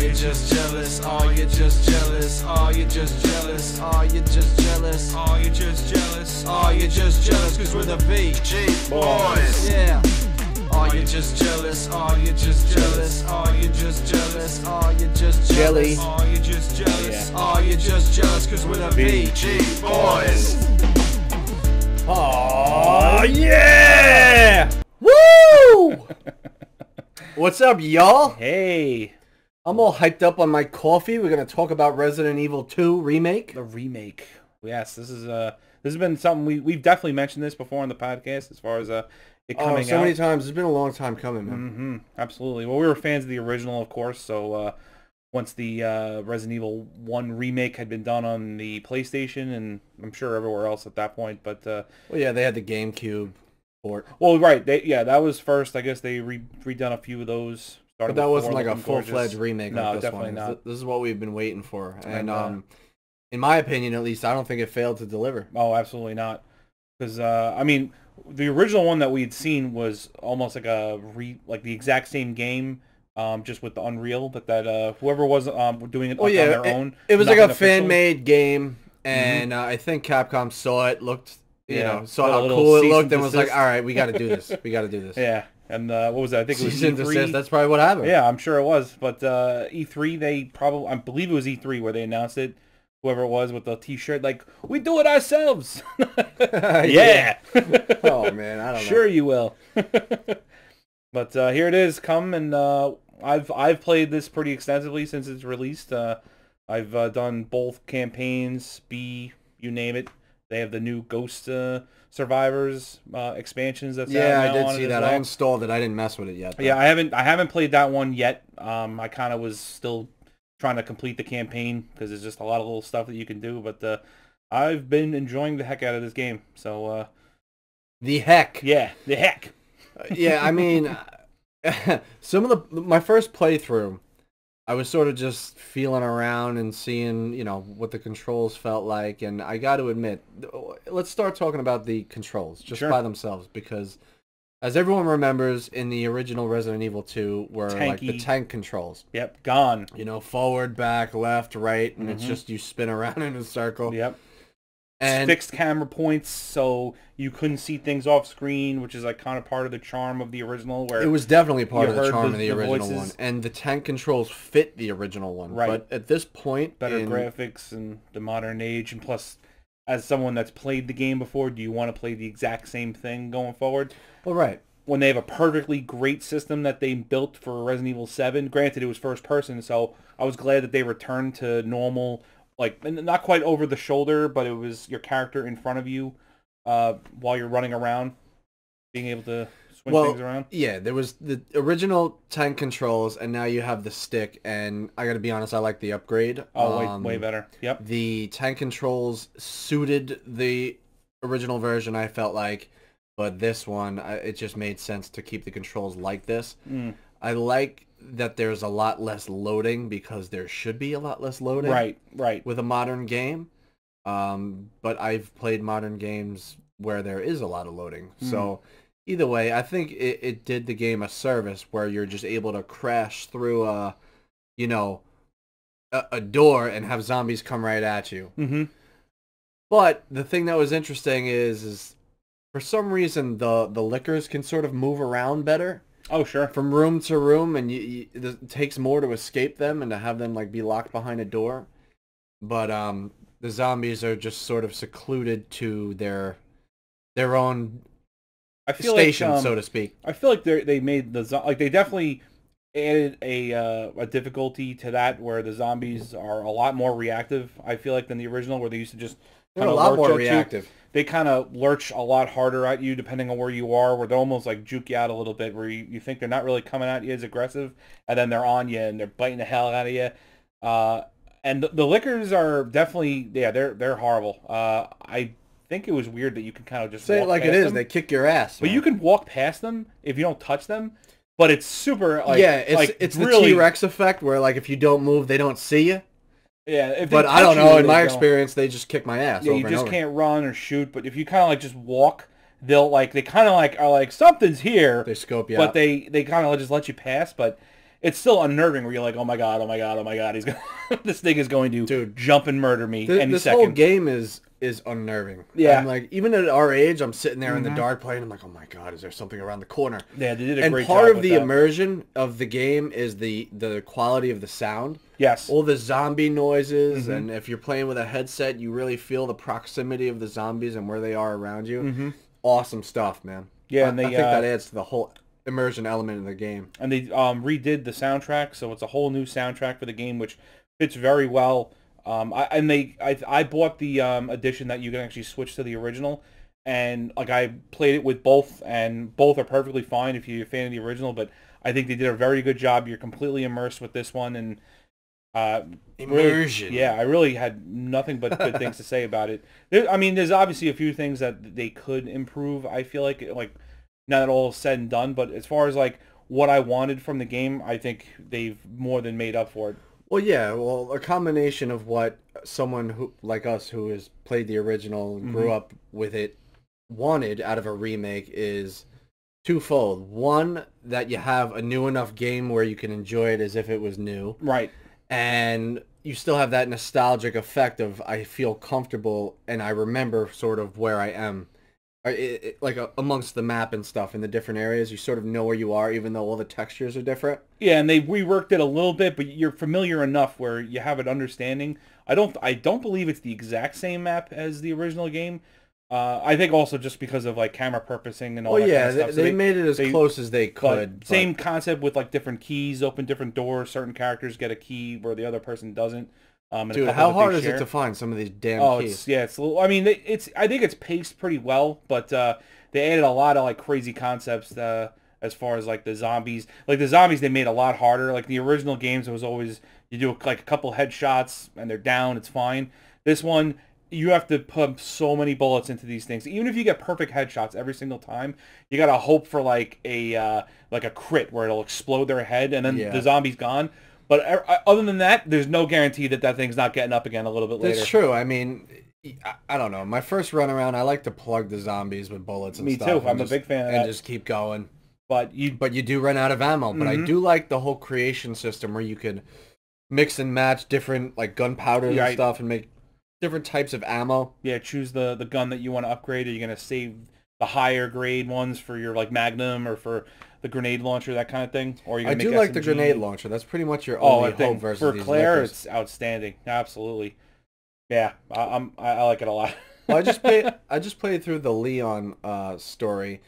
you just jealous? Are you just jealous? Are you just jealous? Are you just jealous? Are you just jealous? Are you just jealous? Cause we're the VG boys. Yeah. Are you just jealous? Are you just jealous? Are you just jealous? Are you just jealous? Are you just jealous? Are you just jealous? Cause we're the VG boys. Oh yeah! Woo! What's up, y'all? Hey. I'm all hyped up on my coffee. We're gonna talk about Resident Evil 2 Remake. The remake. Yes, this has been something we've definitely mentioned this before on the podcast as far as it coming out. So many times. It's been a long time coming, man. Mm-hmm. Absolutely. Well, we were fans of the original, of course, so once the Resident Evil 1 remake had been done on the PlayStation, and I'm sure everywhere else at that point, but... well, yeah, they had the GameCube port. Well, right. That was first. I guess they redone a few of those. But that wasn't like a full-fledged remake. No, like this definitely one. not. This is what we've been waiting for. And in my opinion, at least, I don't think it failed to deliver. Oh, absolutely not. Because, I mean, the original one that we had seen was almost like the exact same game, just with the Unreal, but that whoever was doing it on their own. It was like a fan-made game, and I think Capcom saw it, saw how cool it looked, and was like, all right, we got to do this. We got to do this. Yeah. And what was that? I think it was Cease and E3. desist, that's probably what happened. Yeah, I'm sure it was. But E3, I believe it was E3 where they announced it. Whoever it was with the T-shirt, like, we do it ourselves. Yeah. Oh man, I don't know. Sure you will. But here it is, and I've played this pretty extensively since it's released. I've done both campaigns, you name it. They have the new Ghost Survivors expansions that's out now. I did on see it that. as well. I installed it. I didn't mess with it yet, though. Yeah, I haven't played that one yet. I kind of was still trying to complete the campaign because there's just a lot of little stuff that you can do. But I've been enjoying the heck out of this game. So the heck. Yeah, the heck. Yeah, I mean, my first playthrough, I was sort of just feeling around and seeing, what the controls felt like, and I got to admit, let's start talking about the controls just by themselves, because as everyone remembers, in the original Resident Evil 2 were like the tank controls. Yep, gone. Forward, back, left, right, and it's just you spin around in a circle. Yep. And fixed camera points, so you couldn't see things off screen, which is like kind of part of the charm of the original. Where it was definitely part of the charm of the original one, and the tank controls fit the original one. Right. But at this point, better graphics and the modern age, and plus, as someone that's played the game before, do you want to play the exact same thing going forward? Well, right. When they have a perfectly great system that they built for Resident Evil 7, granted it was first person, so I was glad that they returned to normal. Like, not quite over the shoulder, but it was your character in front of you while you're running around, being able to swing things around. Yeah, there was the original tank controls, and now you have the stick, and I gotta be honest, I like the upgrade. Oh, way better. Yep. The tank controls suited the original version, I felt like, but this one, it just made sense to keep the controls like this. I like that there's a lot less loading, because there should be a lot less loading. Right. With a modern game. But I've played modern games where there is a lot of loading. So either way, I think it did the game a service where you're just able to crash through a door and have zombies come right at you. Mm-hmm. But the thing that was interesting is for some reason the lickers can sort of move around better. Oh, sure. From room to room, and it takes more to escape them and to have them like be locked behind a door. But the zombies are just sort of secluded to their own station, so to speak. I feel like they made they definitely added a difficulty to that where the zombies are a lot more reactive. I feel like than the original where they used to just a lot more reactive. They kind of lurch a lot harder at you depending on where you are, where they almost like juke you out a little bit, where you think they're not really coming at you as aggressive, and then they're on you and they're biting the hell out of you. And the lickers are definitely, they're horrible. I think it was weird that you can kind of just say walk it like past it is. them. They kick your ass. But man. you can walk past them if you don't touch them. But it's super like it's really, the T-Rex effect where like if you don't move, they don't see you. Yeah, but I don't know. In my experience, they just kick my ass. Yeah, over you just and over. can't run or shoot. But if you kind of like just walk, they kind of like are like something's here. They scope you but out. they kind of just let you pass. But it's still unnerving where you're like, oh my god, oh my god, oh my god, he's gonna this thing is going to jump and murder me any this second. whole game is unnerving. Yeah. I'm like, even at our age, I'm sitting there in the dark playing. I'm like, oh my god, is there something around the corner? Yeah, they did a great job. And part of with the that. immersion of the game is the quality of the sound. Yes. All the zombie noises, and if you're playing with a headset, you really feel the proximity of the zombies and where they are around you. Awesome stuff, man. Yeah, and I think that adds to the whole immersion element in the game. And they redid the soundtrack, so it's a whole new soundtrack for the game, which fits very well. I bought the edition that you can actually switch to the original, and like I played it with both, and both are perfectly fine if you're a fan of the original. But I think they did a very good job. You're completely immersed with this one, and immersion. Really, yeah, I really had nothing but good things to say about it. There's obviously a few things that they could improve. I feel like now that all is said and done, but as far as like what I wanted from the game, I think they've more than made up for it. Well, yeah, a combination of what someone who like us who has played the original and grew up with it wanted out of a remake is twofold. One, that you have a new enough game where you can enjoy it as if it was new. Right. And you still have that nostalgic effect of I feel comfortable and I remember sort of where I am. Amongst the map and stuff in the different areas, you sort of know where you are, even though all the textures are different. Yeah, and they reworked it a little bit, but you're familiar enough where you have an understanding. I don't believe it's the exact same map as the original game. I think also just because of like camera purposing and all that kind of stuff. They made it as close as they could. Same concept with like different keys, open different doors. Certain characters get a key where the other person doesn't. Dude, how hard is it to find some of these damn keys? It's a little, I think it's paced pretty well, but they added a lot of like crazy concepts as far as like the zombies. Like the zombies, they made a lot harder. Like the original games, it was always you do like a couple headshots and they're down, it's fine. This one, you have to pump so many bullets into these things. Even if you get perfect headshots every single time, you gotta hope for like a crit where it'll explode their head and then the zombie's gone. But other than that, there's no guarantee that thing's not getting up again a little bit later. That's true. I mean, I don't know. My first run around, I like to plug the zombies with bullets and stuff. Me too. I'm a big fan of that. And just keep going. But you do run out of ammo. But I do like the whole creation system where you could mix and match different like gunpowder and stuff and make different types of ammo. Yeah, choose the gun that you want to upgrade. Are you going to save the higher grade ones for your like Magnum or for the granade launcher, that kind of thing? Or I do like the grenade launcher. That's pretty much your only hope versus for these Claire. lickers. It's outstanding. Absolutely. Yeah, I like it a lot. Well, I just played through the Leon story,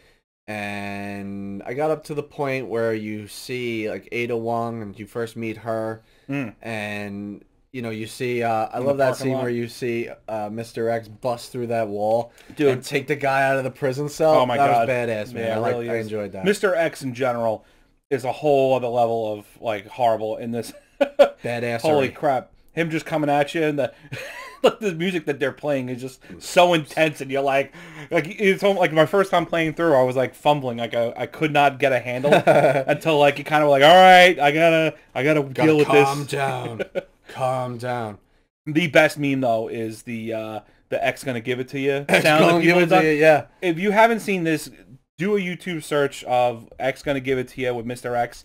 and I got up to the point where you see like Ada Wong and you first meet her, and you see, I love that scene where you see Mr. X bust through that wall and take the guy out of the prison cell. Oh my God. That was badass, man. Yeah, I enjoyed that. Mr. X in general is a whole other level of like horrible in this. Badass. Holy crap. Him just coming at you and the music that they're playing is just so intense, and you're like it's like my first time playing through, I was like fumbling, like I could not get a handle until like you kind of like, all right, I gotta deal with this. Calm down. Calm down. The best meme though is the X gonna give it to you X gonna give it to you, yeah. If you haven't seen this, do a YouTube search of X gonna give it to you with Mr. X,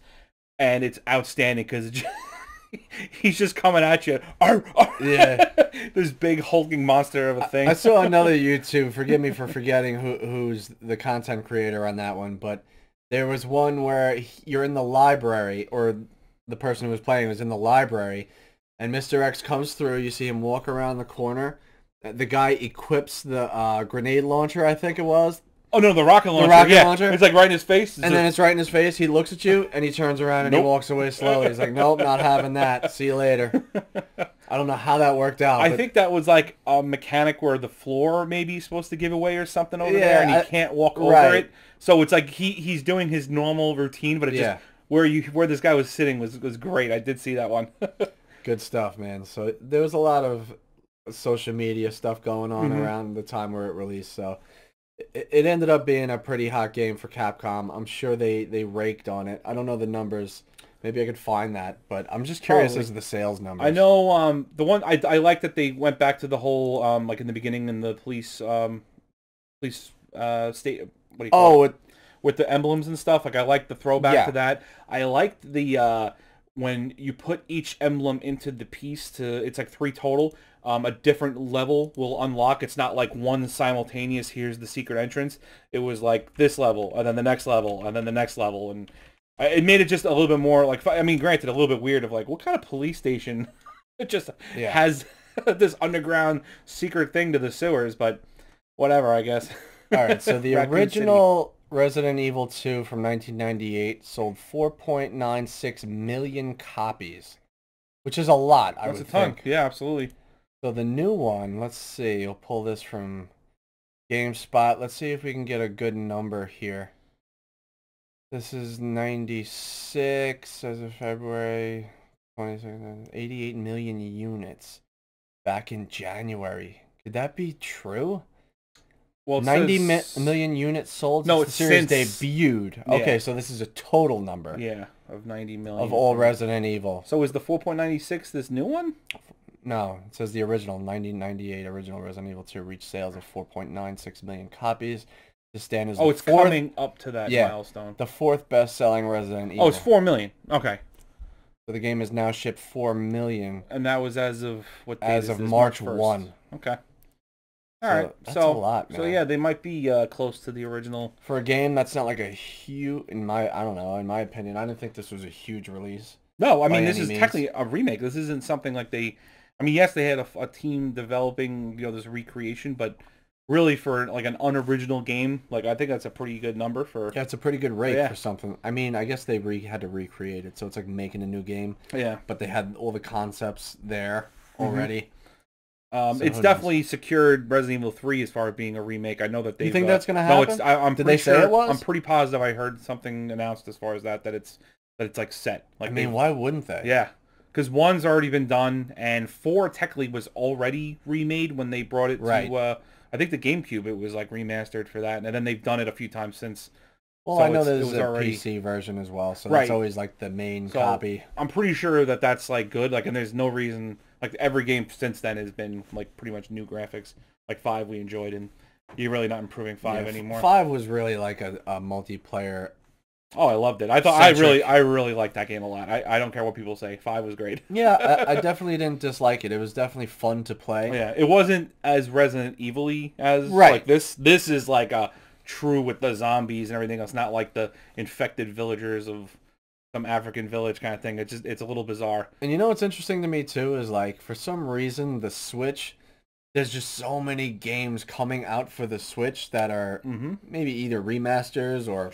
and it's outstanding because he's just coming at you. Arr, arr. Yeah. This big hulking monster of a thing. I saw another YouTube, forgive me for forgetting who's the content creator on that one, but there was one where you're in the library, or the person who was playing was in the library, and Mr. X comes through, you see him walk around the corner, the guy equips the grenade launcher, I think it was. Oh no, the rocket launcher. The rocket launcher. It's like right in his face. Then it's right in his face. He looks at you and he turns around and he walks away slowly. He's like, nope, not having that. See you later. I don't know how that worked out. I think that was like a mechanic where the floor maybe is supposed to give away or something over there, and he can't walk over it. So it's like he's doing his normal routine, but it just where this guy was sitting was great. I did see that one. Good stuff, man. So there was a lot of social media stuff going on around the time where it released. So it ended up being a pretty hot game for Capcom. I'm sure they raked on it. I don't know the numbers. Maybe I could find that, but I'm just curious as to the sales numbers. I know the one I like that they went back to the whole like in the beginning in the police state. What do you call it? with the emblems and stuff. Like I like the throwback to that. I liked the when you put each emblem into the piece it's like 3 total. A different level will unlock. It's not like one simultaneous, here's the secret entrance. It was like this level, and then the next level, and then the next level. And it made it just a little bit more like, I mean, granted, a little bit weird of like, what kind of police station it just has this underground secret thing to the sewers, but whatever, I guess. All right, so the original Resident Evil 2 from 1998 sold 4.96 million copies, which is a lot, I would think. That's a ton. Yeah, absolutely. So the new one, let's see, I'll pull this from GameSpot. Let's see if we can get a good number here. This is 96 as of February 22nd, 88 million units back in January. Could that be true? Well, 90 million units sold since the series debuted. Yeah. Okay, so this is a total number. Yeah, of 90 million. Of all Resident Evil. So is the 4.96 this new one? No, it says the original 1998 original Resident Evil 2 reached sales of 4.96 million copies. The stand is it's coming up to that milestone. The 4th best-selling Resident Evil. Oh, it's 4 million. Okay. So the game has now shipped 4 million. And that was as of what date? As of March 1. Okay. All right. That's a lot, man. So yeah, they might be close to the original. For a game that's not like a huge, in my opinion, I didn't think this was a huge release. No, I mean this is technically a remake. This isn't something like I mean, yes, they had a team developing, this recreation, but really for like an unoriginal game, like I think that's a pretty good number for. Yeah, it's a pretty good rate for something. I mean, I guess they had to recreate it, so it's like making a new game. Yeah. But they had all the concepts there already. It's definitely secured Resident Evil 3 as far as being a remake. I know that they. You think that's gonna happen? No, Did they say it was? I'm pretty positive I heard something announced as far as that it's like set. Like I mean, why wouldn't they? Yeah. Because 1's already been done, and 4 technically was already remade when they brought it to, I think the GameCube, it was like remastered for that, and then they've done it a few times since. Well, so I know there's a PC version as well, so that's always like the main copy. I'm pretty sure that that's like good, like, and there's no reason, like every game since then has been like pretty much new graphics. Like 5 we enjoyed, and you're really not improving 5 anymore. 5 was really like a multiplayer. Oh, I loved it. I really liked that game a lot. I don't care what people say. 5 was great. Yeah, I definitely didn't dislike it. It was definitely fun to play. Yeah, it wasn't as Resident Evil-y as like this. This is like a true with the zombies and everything else, not like the infected villagers of some African village kind of thing. It's a little bizarre. And you know what's interesting to me too is like for some reason the Switch, there's just so many games coming out for the Switch that are maybe either remasters or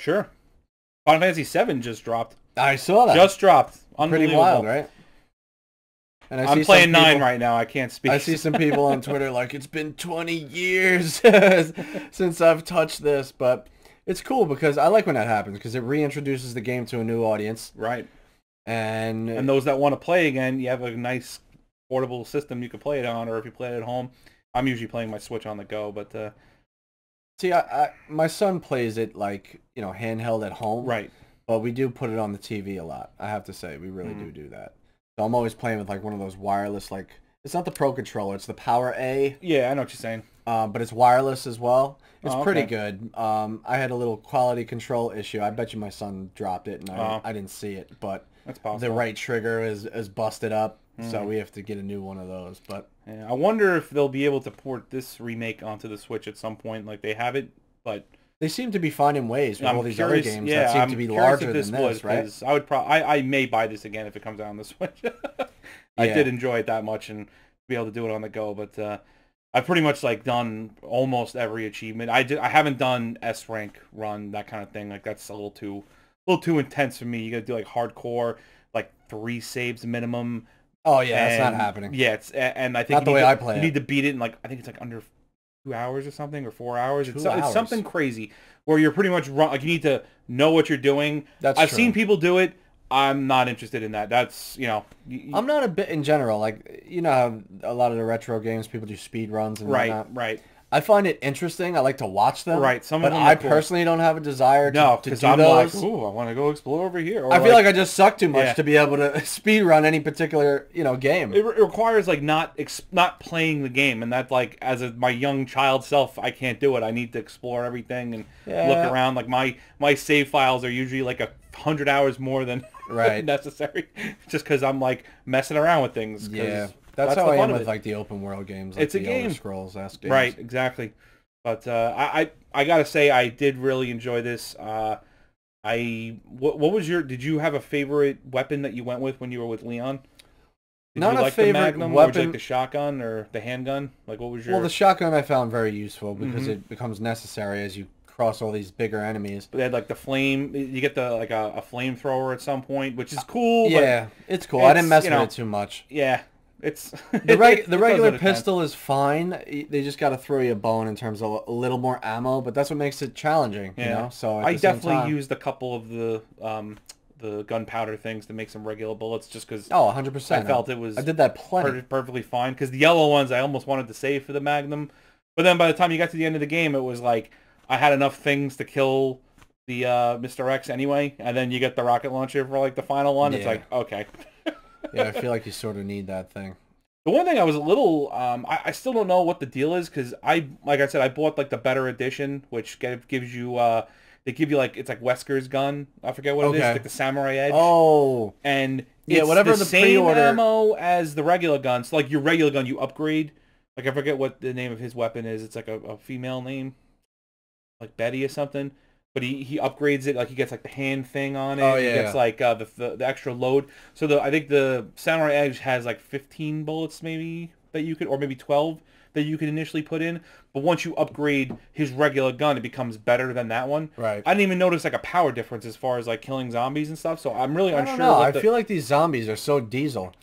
Final Fantasy 7 just dropped. I saw that. Just dropped. Unbelievable. Pretty wild, right? And I'm playing 9 right now. I can't speak. I see some people on Twitter like, it's been 20 years since I've touched this. But it's cool because I like when that happens because it reintroduces the game to a new audience. Right. And those that want to play again, you have a nice portable system you can play it on, or if you play it at home. I'm usually playing my Switch on the go, but... See, my son plays it like, handheld at home. Right. But we do put it on the TV a lot. I have to say, we really do that. So I'm always playing with like one of those wireless, like, it's not the Pro Controller, it's the Power A. Yeah, I know what you're saying. But it's wireless as well. It's pretty good. I had a little quality control issue. I bet you my son dropped it and I didn't see it. But that's possible. The right trigger is busted up. So we have to get a new one of those. But yeah, I wonder if they'll be able to port this remake onto the Switch at some point. Like they have it, but they seem to be finding ways with all these other games that seem to be larger than this, right? I would I may buy this again if it comes out on the Switch. I did enjoy it that much and be able to do it on the go, but I've pretty much like done almost every achievement. I haven't done S rank run, that kind of thing. Like that's a little too intense for me. You got to do like hardcore, like 3 saves minimum. Oh yeah, that's not happening. Yeah, and I think not the way I play it. You need to beat it in like I think it's like under 2 hours or something, or 4 hours. It's something crazy where you're pretty much like you need to know what you're doing. I've seen people do it. I'm not interested in that. That's I'm not a bit in general. Like how a lot of the retro games people do speed runs and whatnot. Right. I find it interesting. I like to watch them. Right. Some but of them I are cool. personally don't have a desire No, to because do I'm those. like, ooh, I want to go explore over here. Or I feel like I just suck too much Yeah. to be able to speed run any particular game. It requires like not playing the game, and that's like my young child self, I can't do it. I need to explore everything and look around. Like my save files are usually like 100 hours more than necessary, just because I'm like messing around with things. Yeah, that's how I am with like the open world games. Like it's a game. Elder Scrolls-esque games. Right, exactly. But I gotta say I did really enjoy this. What was did you have a favorite weapon that you went with when you were with Leon? Did Not you a like favorite the Magnum, weapon. or did you like the shotgun or the handgun? Like, what was your? Well, the shotgun I found very useful because it becomes necessary as you cross all these bigger enemies. They had like the flame. You get the like a flamethrower at some point, which is cool. Yeah, it's cool. I didn't mess with it too much. Yeah, it's the regular pistol is fine. They just got to throw you a bone in terms of a little more ammo, but that's what makes it challenging. Yeah. You know, so I definitely used a couple of the gunpowder things to make some regular bullets, just because 100%. I felt it was. I did that plenty. Perfectly fine, because the yellow ones I almost wanted to save for the Magnum, but then by the time you got to the end of the game, it was like I had enough things to kill the Mr. X anyway, and then you get the rocket launcher for like the final one. It's like, okay. Yeah, I feel like you sort of need that thing. The one thing I was a little, I still don't know what the deal is, because like I said, I bought like the better edition, which gives you, they give you like, it's like Wesker's gun. I forget what it is, like the Samurai Edge. Oh. And yeah, whatever the same pre-order ammo as the regular gun. So like your regular gun, you upgrade. Like I forget what the name of his weapon is. It's like a female name, like Betty or something. But he upgrades it, like he gets like the hand thing on it. He gets like the extra load. So I think the Samurai Edge has like 15 bullets maybe that you could, or maybe 12 that you could initially put in. But once you upgrade his regular gun, it becomes better than that one. Right. I didn't even notice like a power difference as far as like killing zombies and stuff. So I'm really unsure. I feel like these zombies are so diesel.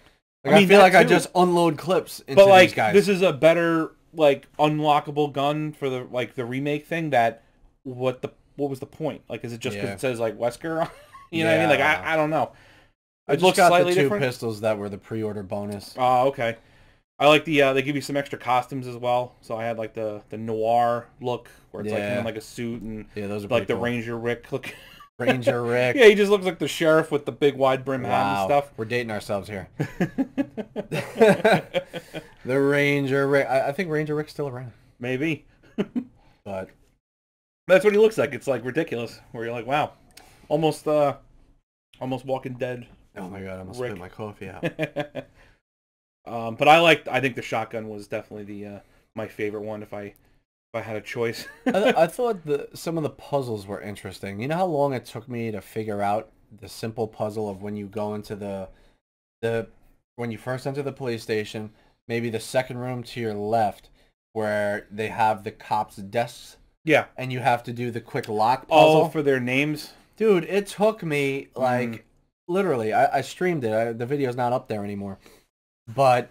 Like, I feel like I just unload clips into these guys. This is a better like unlockable gun for the remake thing. That what was the point? Like, is it just because it says like Wesker? You know what I mean? Like, I don't know. I just got the two pistols that were the pre-order bonus. Oh, okay. I like the they give you some extra costumes as well. So I had like the noir look where it's like him in like a suit, and those are like the cool. Ranger Rick look. Ranger Rick. Yeah, he just looks like the sheriff with the big wide brim hat and stuff. We're dating ourselves here. The Ranger Rick. I think Ranger Rick's still around. Maybe. But that's what he looks like. It's like ridiculous. Where you're like, wow, almost Walking Dead. Oh my god, I almost spit my coffee out. But I think the shotgun was definitely my favorite one if I had a choice. I thought some of the puzzles were interesting. You know how long it took me to figure out the simple puzzle of when you go into when you first enter the police station, maybe the second room to your left, where they have the cops' desks. Yeah. And you have to do the quick lock puzzle. Oh, for their names? Dude, it took me, like, literally, I streamed it. The video's not up there anymore. But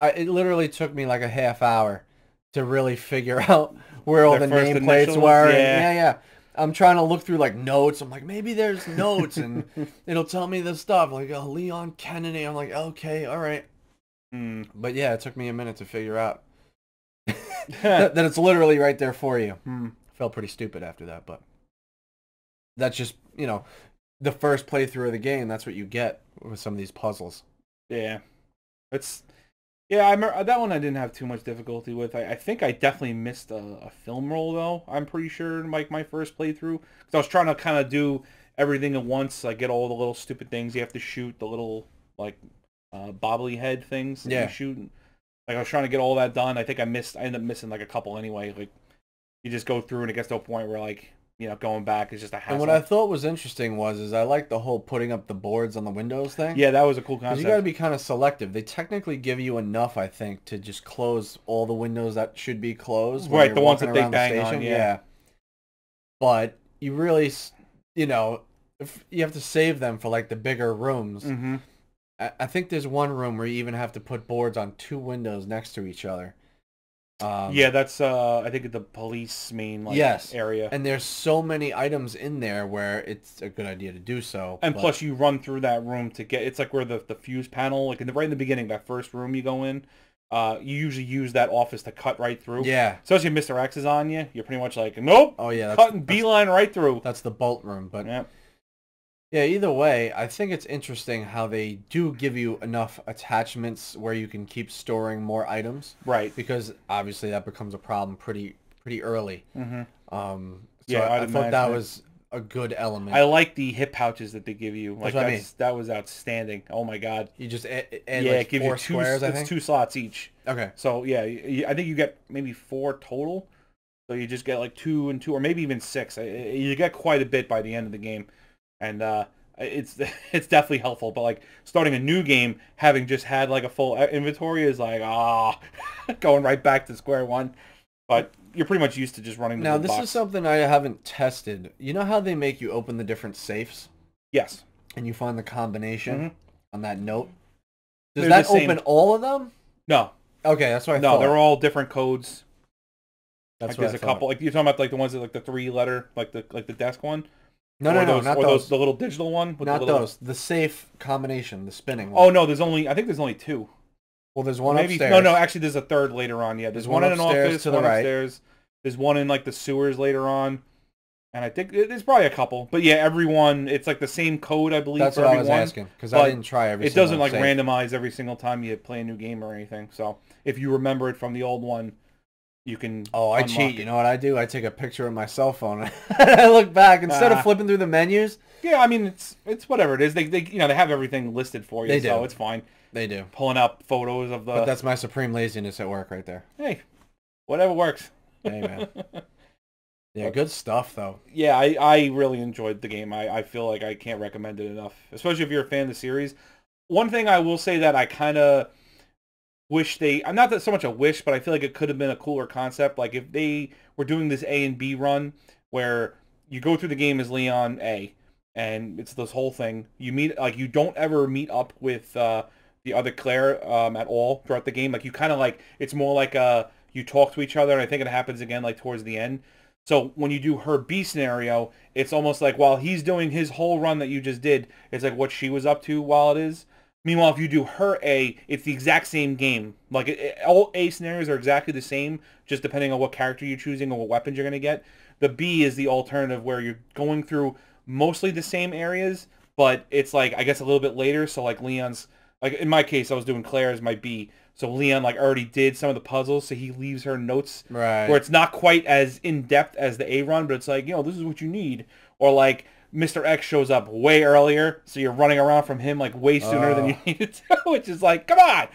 it literally took me, like, a half hour to really figure out where all the nameplates were. Yeah. I'm trying to look through, like, notes. I'm like, maybe there's notes, and it'll tell me this stuff. Like, Leon Kennedy. I'm like, okay, all right. But, yeah, it took me a minute to figure out that it's literally right there for you. Felt pretty stupid after that, but that's just, the first playthrough of the game. That's what you get with some of these puzzles. Yeah. I remember that one I didn't have too much difficulty with. I think I definitely missed a film roll, though. I'm pretty sure in like my first playthrough. Because I was trying to kind of do everything at once. Like get all the little stupid things you have to shoot, the little like bobbly head things that you shoot. Like I was trying to get all that done. I think I ended up missing like a couple anyway. Like you just go through and it gets to a point where like, going back is just a hassle. And what I thought was interesting is I like the whole putting up the boards on the windows thing. Yeah, that was a cool concept. You got to be kind of selective. They technically give you enough, I think, to just close all the windows that should be closed. Right, the ones that they bang on, yeah. But you really, if you have to save them for like the bigger rooms. I think there's one room where you even have to put boards on two windows next to each other. Yeah, that's I think the police main area. And there's so many items in there where it's a good idea to do so. And plus you run through that room to get, it's like where the fuse panel, like right in the beginning, that first room you go in, you usually use that office to cut right through. Yeah. Especially if Mr. X is on you, you're pretty much like, nope. Oh yeah, cutting beeline right through. That's the bolt room, but yeah. Yeah, either way, I think it's interesting how they do give you enough attachments where you can keep storing more items. Right. Because obviously that becomes a problem pretty early. Mm-hmm. So Yeah, I thought that was a good element. I like the hip pouches that they give you. That's what I mean. That was outstanding. Oh my god. You just add yeah, like it gives 4 you 2 squares, I think? It's 2 slots each. Okay. So yeah, I think you get maybe 4 total. So you just get like 2 and 2, or maybe even 6. You get quite a bit by the end of the game, and it's definitely helpful. But like starting a new game, having just had like a full inventory is like going right back to square one. But you're pretty much used to just running the Now this box. is something I haven't tested. You know how they make you open the different safes? Yes. And you find the combination on that note? Does They're that the same. open all of them? No. Okay, that's what I No, thought. they're all different codes. That's like what there's I a thought. couple. Like you're talking about like the ones that like the 3-letter, like the desk one. No, not or those. The little digital one. With Not the little... those. The safe combination, the spinning one. Oh no, I think there's only 2. Well, there's one Maybe upstairs. no. Actually, there's a third later on. Yeah, there's one in an office, to the one right. upstairs. There's one in like the sewers later on, and I think there's probably a couple. But yeah, everyone, it's like the same code, I believe. That's for what everyone, I was asking because I didn't try every. It doesn't like safe. randomize every single time you play a new game or anything. So if you remember it from the old one, you can. Oh, I cheat. You know what I do? I take a picture of my cell phone and I look back instead of flipping through the menus. Yeah, I mean it's whatever it is. They they have everything listed for you, so it's fine. They do. Pulling up photos of the. But that's my supreme laziness at work right there. Hey, whatever works. Hey man. Yeah, good stuff though. Yeah, I really enjoyed the game. I feel like I can't recommend it enough, especially if you're a fan of the series. One thing I will say that I kind of wish I'm not that so much a wish, but I feel like it could have been a cooler concept. Like if they were doing this A and B run where you go through the game as Leon A, and it's this whole thing. You meet like you don't ever meet up with the other Claire at all throughout the game. Like you kind of like it's more like you talk to each other, and I think it happens again like towards the end. So when you do her B scenario, it's almost like while he's doing his whole run that you just did, it's like what she was up to while it is. Meanwhile, if you do her A, it's the exact same game. Like all A scenarios are exactly the same, just depending on what character you're choosing or what weapons you're going to get. The B is the alternative where you're going through mostly the same areas, but it's like, I guess a little bit later. So like Leon's, like in my case, I was doing Claire as my B. So Leon like already did some of the puzzles, so he leaves her notes right. where it's not quite as in-depth as the A run, but it's like, this is what you need. Or like Mr. X shows up way earlier, so you're running around from him like way sooner than you needed to, which is like, come on!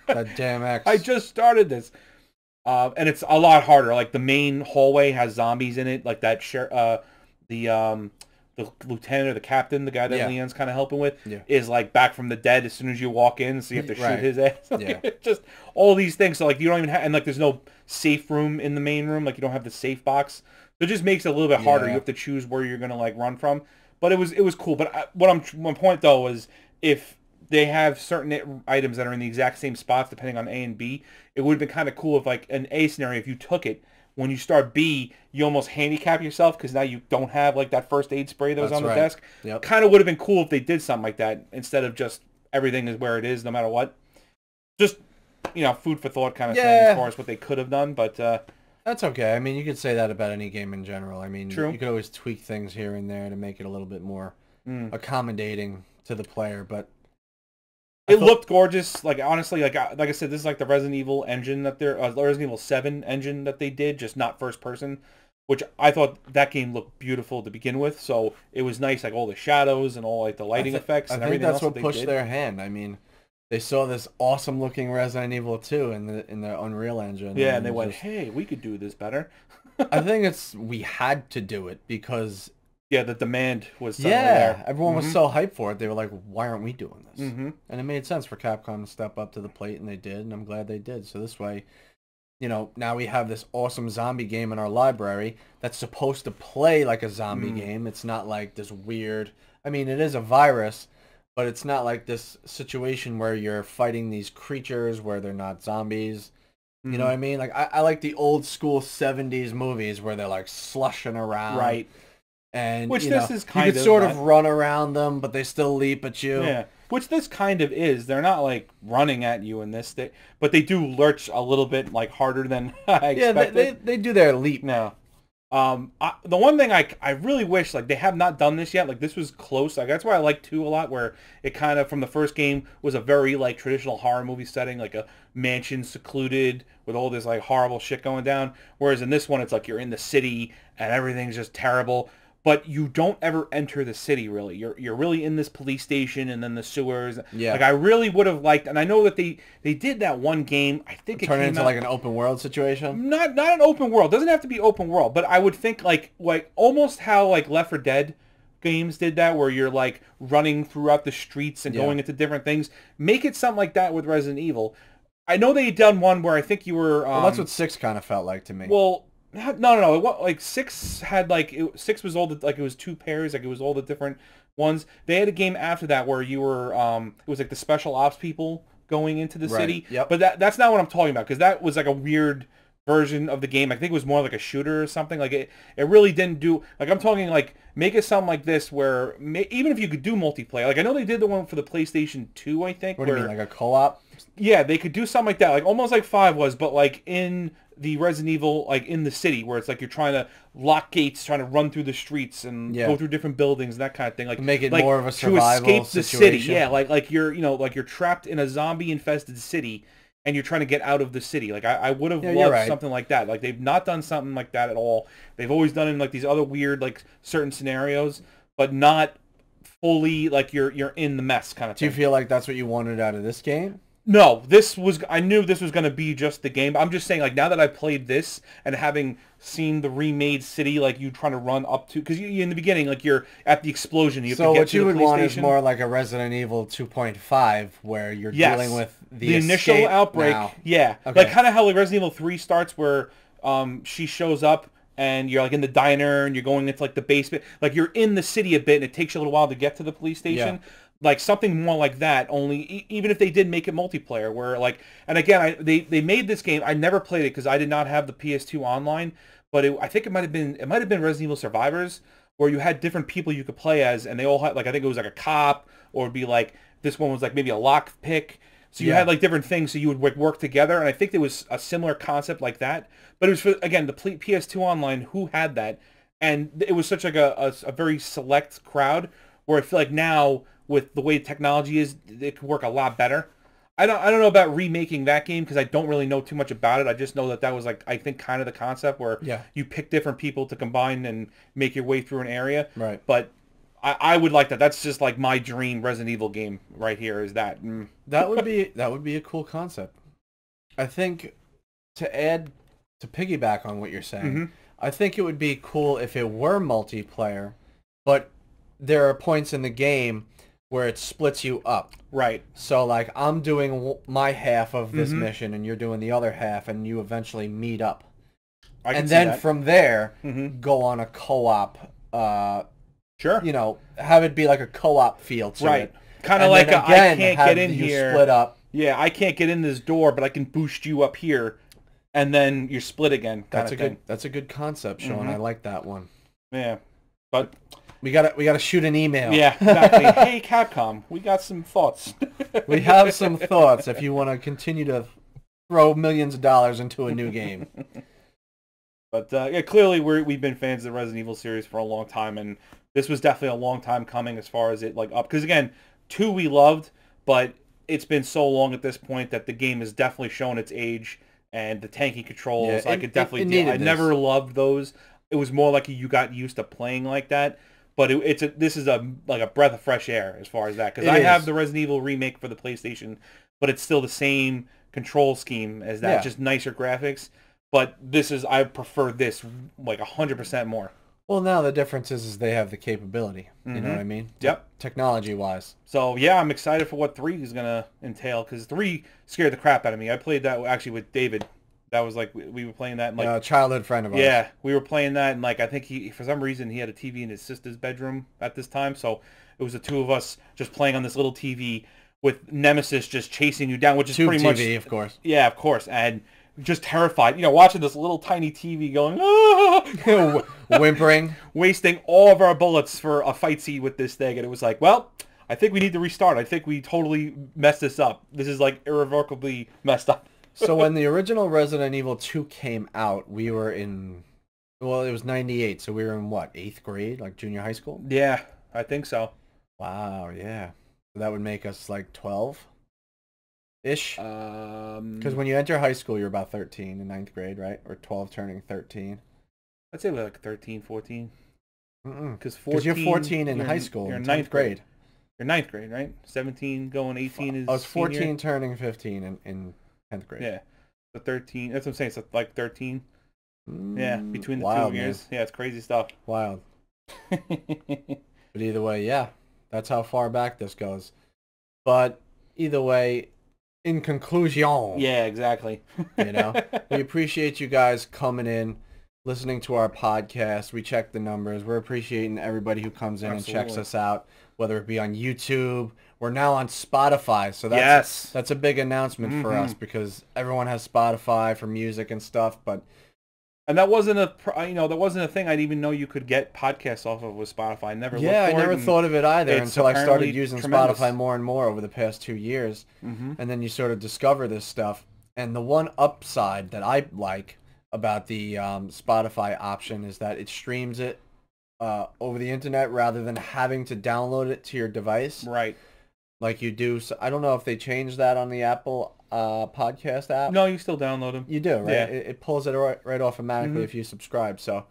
That damn X. I just started this. And it's a lot harder. Like the main hallway has zombies in it, like that the lieutenant or the captain, the guy that Leon's kind of helping with, is like back from the dead as soon as you walk in, so you have to shoot his ass. Just all these things. So like you don't even have, and like there's no safe room in the main room. Like you don't have the safe box. So it just makes it a little bit harder. You have to choose where you're gonna like run from. But it was cool. But my point though was if they have certain items that are in the exact same spots depending on A and B, it would have been kind of cool if like an A scenario, if you took it. When you start B, you almost handicap yourself because now you don't have like that first aid spray that was on the desk. Yep. Kind of would have been cool if they did something like that instead of just everything is where it is no matter what. Just, food for thought kind of thing as far as what they could have done, but... That's okay. I mean, you could say that about any game in general. I mean, True. You could always tweak things here and there to make it a little bit more accommodating to the player, but... It looked gorgeous. Like honestly, like I said, this is like the Resident Evil engine that they're Resident Evil 7 engine that they did, just not first person. Which I thought that game looked beautiful to begin with. So it was nice, like all the shadows and all like the lighting effects and everything else. I think that's what pushed their hand. I mean, they saw this awesome looking Resident Evil 2 in the Unreal Engine. Yeah, and they went, "Hey, we could do this better." I think we had to do it because. Yeah, the demand was there. Everyone was so hyped for it. They were like, why aren't we doing this? And it made sense for Capcom to step up to the plate, and they did, and I'm glad they did. So this way, now we have this awesome zombie game in our library that's supposed to play like a zombie game. It's not like this weird... I mean, it is a virus, but it's not like this situation where you're fighting these creatures where they're not zombies. You know what I mean? Like, I like the old school 70s movies where they're like slushing around. Right. And which you this know, is kind you could of sort of run around them, but they still leap at you. Yeah, which this kind of is. They're not like running at you in this, but they do lurch a little bit like harder than I expected. Yeah, they do their leap. No. The one thing I really wish, like, they have not done this yet. Like, this was close. Like, that's why I like 2 a lot, where it kind of, from the first game, was a very, like, traditional horror movie setting, like a mansion secluded with all this, like, horrible shit going down. Whereas in this one, it's like you're in the city and everything's just terrible. But you don't ever enter the city, really. You're really in this police station and then the sewers. Yeah. Like, I really would have liked, and I know that they did that one game. I think it Turn it came into out, like an open world situation. not an open world. Doesn't have to be open world, but I would think like almost how like Left 4 Dead games did that, where you're like running throughout the streets and going into different things. Make it something like that with Resident Evil. I know they had done one where I think you were. Well, that's what 6 kind of felt like to me. Well. No. What, like 6 had like 6 was all the, like, it was 2 pairs, like it was all the different ones. They had a game after that where you were it was like the special ops people going into the city. Yep. But that's not what I'm talking about, because that was like a weird version of the game. I think it was more like a shooter or something. Like it really didn't do, like, I'm talking like make it something like this where even if you could do multiplayer, like I know they did the one for the PlayStation 2, I think. What do you mean, like a co-op? Yeah, they could do something like that, like almost like 5 was, but like in the Resident Evil, like in the city, where it's like you're trying to lock gates, trying to run through the streets and go through different buildings and that kind of thing. Like make it like more of a survival to escape the situation. city. Yeah, like you're, you know, like you're trapped in a zombie infested city and you're trying to get out of the city. Like I would have loved something like that. Like they've not done something like that at all. They've always done it in like these other weird, like certain scenarios, but not fully like you're in the mess kind of thing. Do you feel like that's what you wanted out of this game? No, I knew this was going to be just the game. But I'm just saying, like, now that I played this and having seen the remade city, like, you trying to run up to, because you in the beginning, like, you're at the explosion. You have to get what to you the would police want is station. more like a Resident Evil 2.5, where you're dealing with the initial outbreak. now. Yeah, Okay. like kind of how like Resident Evil 3 starts, where she shows up and you're like in the diner and you're going into like the basement. Like you're in the city a bit and it takes you a little while to get to the police station. Yeah. Like something more like that, only even if they did make it multiplayer, where like, and again, they made this game. I never played it because I did not have the PS2 online, but I think it might have been Resident Evil Survivors, where you had different people you could play as, and they all had, like, I think it was like a cop, or it'd be like this one was like maybe a lock pick. So you had like different things, so you would work together, and I think there was a similar concept like that. But it was for, again, the PS2 online, who had that, and it was such like a very select crowd, where I feel like now, with the way technology is, it could work a lot better. I don't know about remaking that game because I don't really know too much about it. I just know that was like, I think, kind of the concept where you pick different people to combine and make your way through an area. Right. But I would like that. That's just like my dream Resident Evil game right here. Is that? That would be a cool concept. I think to piggyback on what you're saying, I think it would be cool if it were multiplayer, but there are points in the game where it splits you up. Right. So, like, I'm doing my half of this mission, and you're doing the other half, and you eventually meet up. And then from there, go on a co-op. Sure. You know, have it be like a co-op feel to it. Kind of like I can't get in you here. Split up. Yeah, I can't get in this door, but I can boost you up here, and then you're split again. That's a good concept, Sean. I like that one. Yeah, but. We gotta shoot an email. Yeah, exactly. Hey, Capcom, we got some thoughts. We have some thoughts if you want to continue to throw millions of dollars into a new game. But yeah, clearly we've been fans of the Resident Evil series for a long time, and this was definitely a long time coming as far as it like up. Because again, 2 we loved, but it's been so long at this point that the game has definitely shown its age, and the tanky controls. I could definitely deal. I never loved those. It was more like you got used to playing like that. But this is like a breath of fresh air as far as that, because I have the Resident Evil remake for the PlayStation, but it's still the same control scheme as that, just nicer graphics. But I prefer this like 100% more. Well, now the difference is they have the capability. You know what I mean? Yep. Technology-wise. So yeah, I'm excited for what 3 is gonna entail, because 3 scared the crap out of me. I played that actually with David. That was like, we were playing that, and like, a childhood friend of ours. Yeah, we were playing that, and like, I think for some reason, he had a TV in his sister's bedroom at this time, so it was the 2 of us just playing on this little TV with Nemesis just chasing you down, which is pretty much... TV, of course. Yeah, of course, and just terrified. You know, watching this little tiny TV going, ah! Whimpering, wasting all of our bullets for a fight scene with this thing, and it was like, well, I think we need to restart. I think we totally messed this up. This is like irrevocably messed up. So when the original Resident Evil 2 came out, we were in, well, it was 98, so we were in what, 8th grade, like junior high school? Yeah, I think so. Wow, yeah. So that would make us like 12-ish? Because when you enter high school, you're about 13 in 9th grade, right? Or 12 turning 13. I'd say we're like 13, 14. Because you're 14 in high school. You're in 9th grade. You're 9th grade, right? 17 going 18 is I was 14 senior. turning 15 in 10th grade. Yeah. So 13. That's what I'm saying. So like 13. Yeah, between the wild, 2 years. Man. Yeah, it's crazy stuff. Wild. But either way, yeah. That's how far back this goes. But either way, in conclusion. Yeah, exactly. You know, we appreciate you guys coming in, listening to our podcast. We check the numbers. We're appreciating everybody who comes in and checks us out, whether it be on YouTube. We're now on Spotify, so that's a big announcement for us because everyone has Spotify for music and stuff. And that wasn't a thing I'd even know you could get podcasts off of with Spotify. I never looked for it. I never thought of it either until I started using tremendous. Spotify more and more over the past 2 years. And then you sort of discover this stuff. And the one upside that I like about the Spotify option is that it streams it over the internet rather than having to download it to your device. Right. Like you do. So I don't know if they changed that on the Apple podcast app. No, you still download them. You do, right? Yeah. It pulls it right automatically if you subscribe. So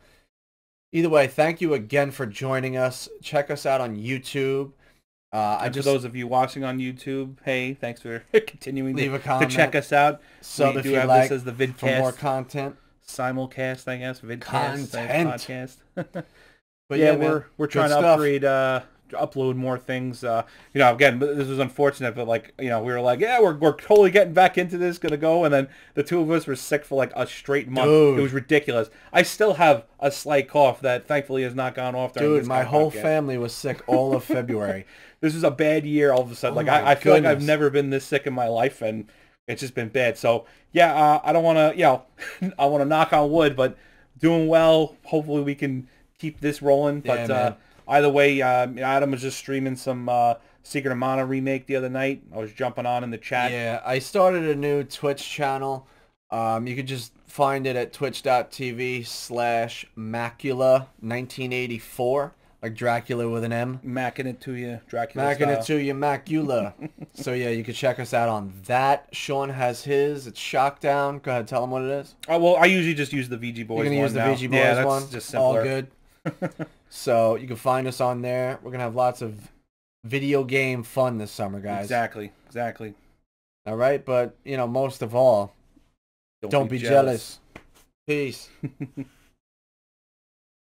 either way, thank you again for joining us. Check us out on YouTube. For those of you watching on YouTube, hey, thanks for continuing leave a comment, to check us out. Sub if you have like this as the Vidcast for more content. Simulcast, I guess. Vidcast Content. podcast. But yeah, man, we're trying to upgrade, upload more things. Again, this was unfortunate, but we were like, yeah, we're totally getting back into this, gonna go, and then the two of us were sick for like a straight month. Dude. It was ridiculous. I still have a slight cough that thankfully has not gone off during this my whole podcast. family was sick all of February. This was a bad year all of a sudden. I feel like I've never been this sick in my life, and it's just been bad. So yeah, I don't want to, I want to knock on wood, but doing well. Hopefully we can keep this rolling. But either way, Adam was just streaming some Secret of Mana remake the other night. I was jumping on in the chat. Yeah, I started a new Twitch channel. You could just find it at twitch.tv/Macula1984. Like Dracula with an M. Macking it to you, Dracula Macking style. it to you, Macula. So yeah, you can check us out on that. Sean has his. It's Shockdown. Go ahead, tell him what it is. Well, I usually just use the VG Boys one. You're going to use the VG Boys that's one? just simpler. All good. So you can find us on there. We're going to have lots of video game fun this summer, guys. Exactly. All right, but, most of all, don't be jealous. Peace.